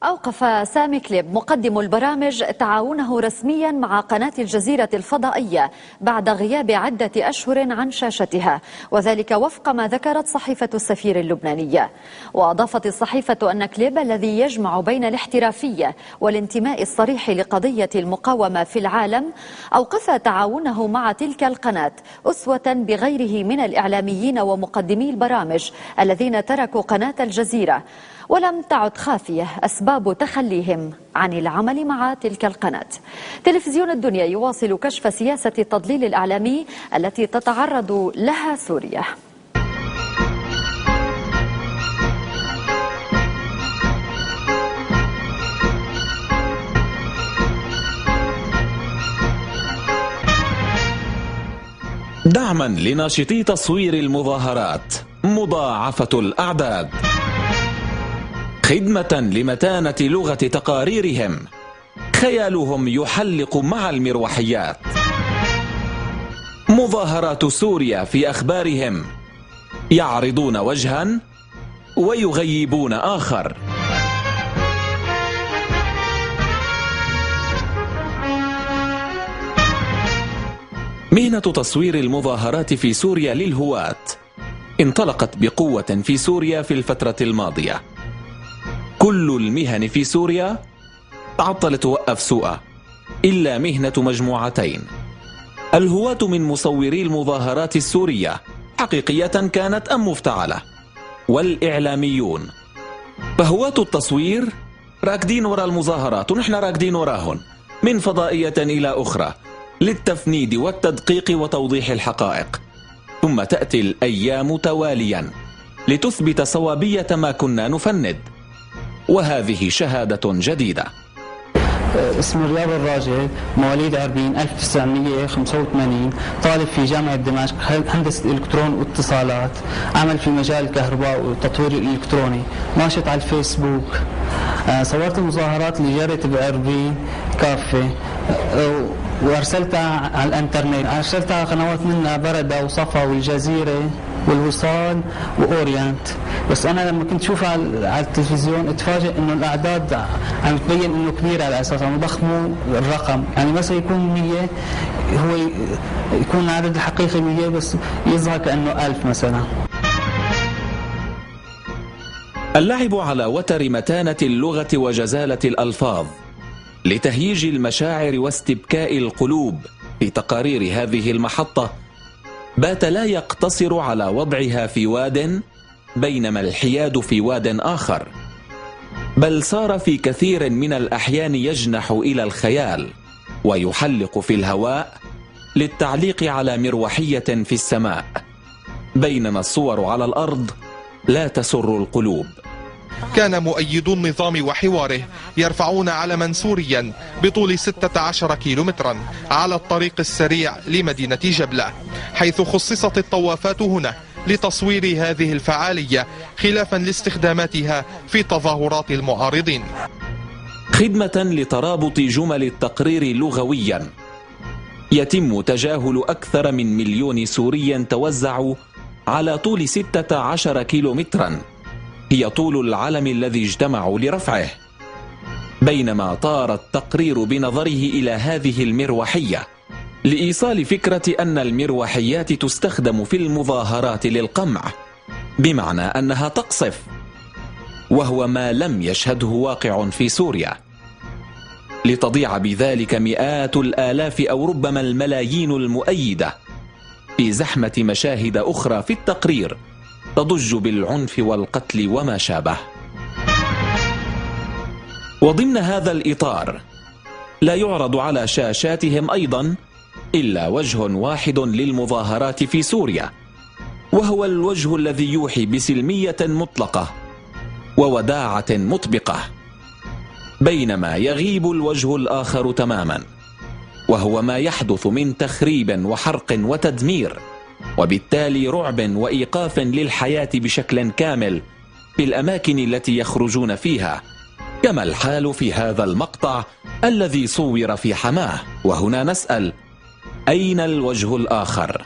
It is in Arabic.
أوقف سامي كليب مقدم البرامج تعاونه رسميا مع قناة الجزيرة الفضائية بعد غياب عدة أشهر عن شاشتها، وذلك وفق ما ذكرت صحيفة السفير اللبنانية. وأضافت الصحيفة أن كليب الذي يجمع بين الاحترافية والانتماء الصريح لقضية المقاومة في العالم أوقف تعاونه مع تلك القناة أسوة بغيره من الإعلاميين ومقدمي البرامج الذين تركوا قناة الجزيرة، ولم تعد خافية أسباب تخليهم عن العمل مع تلك القناة. تلفزيون الدنيا يواصل كشف سياسة التضليل الإعلامي التي تتعرض لها سوريا. دعما لناشطي تصوير المظاهرات مضاعفة الأعداد، خدمة لمتانة لغة تقاريرهم، خيالهم يحلق مع المروحيات. مظاهرات سوريا في أخبارهم، يعرضون وجها ويغيبون آخر. مهنة تصوير المظاهرات في سوريا للهواة انطلقت بقوة في سوريا في الفترة الماضية. كل المهن في سوريا تعطلت وقف سوء إلا مهنة مجموعتين: الهواة من مصوري المظاهرات السورية حقيقية كانت أم مفتعلة، والإعلاميون. فهواة التصوير راكدين وراء المظاهرات ونحن راكدين وراهن من فضائية إلى أخرى للتفنيد والتدقيق وتوضيح الحقائق، ثم تأتي الأيام تواليا لتثبت صوابية ما كنا نفند، وهذه شهادة جديدة. اسمي رياض الراجل، مواليد عربين 1985، طالب في جامعة دمشق هندسة إلكترون واتصالات، عمل في مجال الكهرباء والتطوير الإلكتروني، ناشط على الفيسبوك. صورت المظاهرات اللي جرت بعربين كافة وارسلتها على الانترنت، ارسلتها على قنوات منها بردة وصفا والجزيرة والوصال واورينت. بس انا لما كنت اشوفها على التلفزيون اتفاجئ انه الاعداد عم تبين انه كبيره، على اساس عم يضخموا الرقم، يعني مثلا يكون 100 هو يكون العدد الحقيقي 100 بس يظهر كانه 1000 مثلا. اللعب على وتر متانة اللغة وجزالة الألفاظ لتهييج المشاعر واستبكاء القلوب في تقارير هذه المحطة بات لا يقتصر على وضعها في واد بينما الحياد في واد آخر، بل صار في كثير من الأحيان يجنح إلى الخيال ويحلق في الهواء للتعليق على مروحية في السماء، بينما الصور على الأرض لا تسر القلوب. كان مؤيدو النظام وحواره يرفعون علما سوريا بطول 16 كيلومترا على الطريق السريع لمدينة جبلة، حيث خصصت الطوافات هنا لتصوير هذه الفعالية خلافا لاستخداماتها في تظاهرات المعارضين. خدمة لترابط جمل التقرير لغويا، يتم تجاهل أكثر من 1,000,000 سوري توزعوا على طول 16 كيلومترا، هي طول العلم الذي اجتمعوا لرفعه، بينما طار التقرير بنظره إلى هذه المروحية لإيصال فكرة أن المروحيات تستخدم في المظاهرات للقمع، بمعنى أنها تقصف، وهو ما لم يشهده واقع في سوريا، لتضيع بذلك مئات الآلاف أو ربما الملايين المؤيدة في زحمة مشاهد أخرى في التقرير تضج بالعنف والقتل وما شابه. وضمن هذا الإطار لا يعرض على شاشاتهم أيضا إلا وجه واحد للمظاهرات في سوريا، وهو الوجه الذي يوحي بسلمية مطلقة ووداعة مطبقة، بينما يغيب الوجه الآخر تماما، وهو ما يحدث من تخريب وحرق وتدمير، وبالتالي رعب وإيقاف للحياة بشكل كامل في الأماكن التي يخرجون فيها، كما الحال في هذا المقطع الذي صور في حماه. وهنا نسأل: أين الوجه الآخر؟